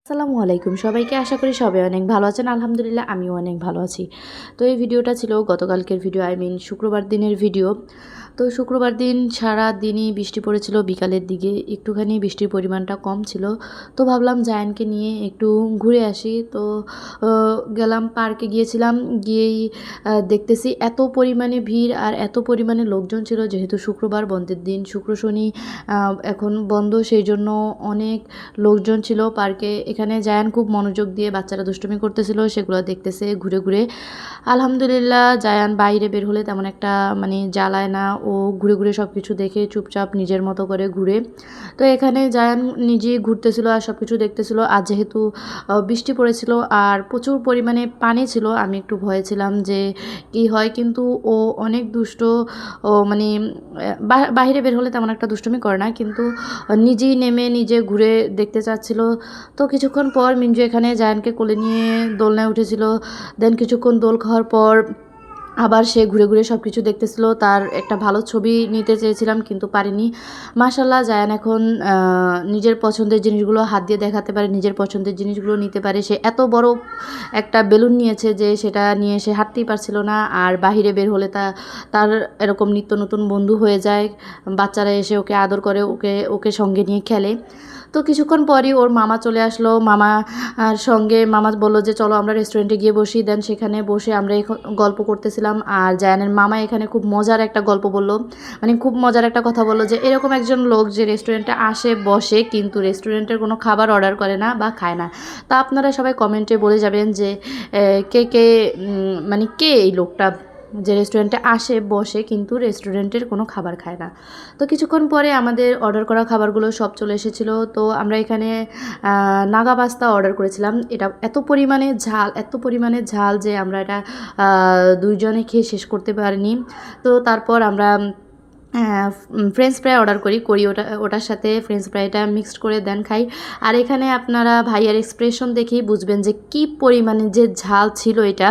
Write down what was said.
আসসালামু আলাইকুম সবাইকে, আশা করি সবাই অনেক ভালো আছেন। আলহামদুলিল্লাহ আমিও অনেক ভালো আছি। তো এই ভিডিওটা ছিল গতকালকের ভিডিও, শুক্রবার দিনের ভিডিও। তো শুক্রবার দিন সারা দিনই বৃষ্টি পড়েছিল, বিকালের দিকে একটুখানি বৃষ্টির পরিমাণটা কম ছিল। তো ভাবলাম জায়ানকে নিয়ে একটু ঘুরে আসি। তো গেলাম, পার্কে গিয়েছিলাম। গিয়েই দেখতেছি এত পরিমাণে ভিড় আর এত পরিমাণে লোকজন ছিল, যেহেতু শুক্রবার বন্ধের দিন, শুক্র শনি এখন বন্ধ, সেই জন্য অনেক লোকজন ছিল পার্কে। এখানে জায়ান খুব মনোযোগ দিয়ে বাচ্চারা দুষ্টুমি করতেছিল, সেগুলো দেখতেছে ঘুরে ঘুরে। আলহামদুলিল্লাহ জায়ান বাইরে বের হলে তেমন একটা জ্বালায় না, ও ঘুরে ঘুরে সব কিছু দেখে চুপচাপ নিজের মতো করে ঘুরে। তো এখানে জায়ান নিজেই ঘুরতেছিল আর সব কিছু দেখতেছিল। আর যেহেতু বৃষ্টি পড়েছিল আর প্রচুর পরিমাণে পানি ছিল, আমি একটু ভয়ে ছিলাম যে কি হয়, কিন্তু ও অনেক দুষ্ট। ও বাইরে বের হলে তেমন একটা দুষ্টুমি করে না, কিন্তু নিজেই নেমে নিজে ঘুরে দেখতে চাচ্ছিল। তো কিছুক্ষণ পর মিঞ্জু এখানে জায়ানকে কোলে নিয়ে দোলনায় উঠেছিল। দেন কিছুক্ষণ দোল খাওয়ার পর আবার সে ঘুরে ঘুরে সব কিছু দেখতেছিল। তার একটা ভালো ছবি নিতে চেয়েছিলাম, কিন্তু পারিনি। মাশাল্লাহ জায়ান এখন নিজের পছন্দের জিনিসগুলো হাত দিয়ে দেখাতে পারে, নিজের পছন্দের জিনিসগুলো নিতে পারে। সে এত বড় একটা বেলুন নিয়েছে যে সেটা নিয়ে সে হাঁটতেই পারছিল না। আর বাহিরে বের হলে তার এরকম নিত্য নতুন বন্ধু হয়ে যায়, বাচ্চারা এসে ওকে আদর করে, ওকে ওকে সঙ্গে নিয়ে খেলে। তো কিছুক্ষণ পরই ওর মামা চলে আসলো। মামা বললো যে চলো আমরা রেস্টুরেন্টে গিয়ে বসি। দেন সেখানে বসে আমরা গল্প করতেছিলাম। আর জায়ানের মামা এখানে খুব মজার একটা গল্প বললো, খুব মজার একটা কথা বললো যে এরকম একজন লোক যে রেস্টুরেন্টে আসে বসে, কিন্তু রেস্টুরেন্টের কোনো খাবার অর্ডার করে না বা খায় না। তা আপনারা সবাই কমেন্টে বলে যাবেন যে কে কে কে এই লোকটা যে রেস্টুরেন্টে আসে বসে কিন্তু রেস্টুরেন্টের কোনো খাবার খায় না। তো কিছুক্ষণ পরে আমাদের অর্ডার করা খাবারগুলো সব চলে এসেছিলো। তো আমরা এখানে নাগা পাস্তা অর্ডার করেছিলাম। এটা এত পরিমাণে ঝাল যে আমরা এটা দুইজনে খেয়ে শেষ করতে পারিনি। তো তারপর আমরা ফ্রেঞ্চ ফ্রাই অর্ডার করি ওটার সাথে ফ্রেঞ্চ ফ্রাইটা মিক্সড করে দেন খাই। আর এখানে আপনারা ভাইয়ার এক্সপ্রেশন দেখেই বুঝবেন যে কী পরিমাণে যে ঝাল ছিল এটা।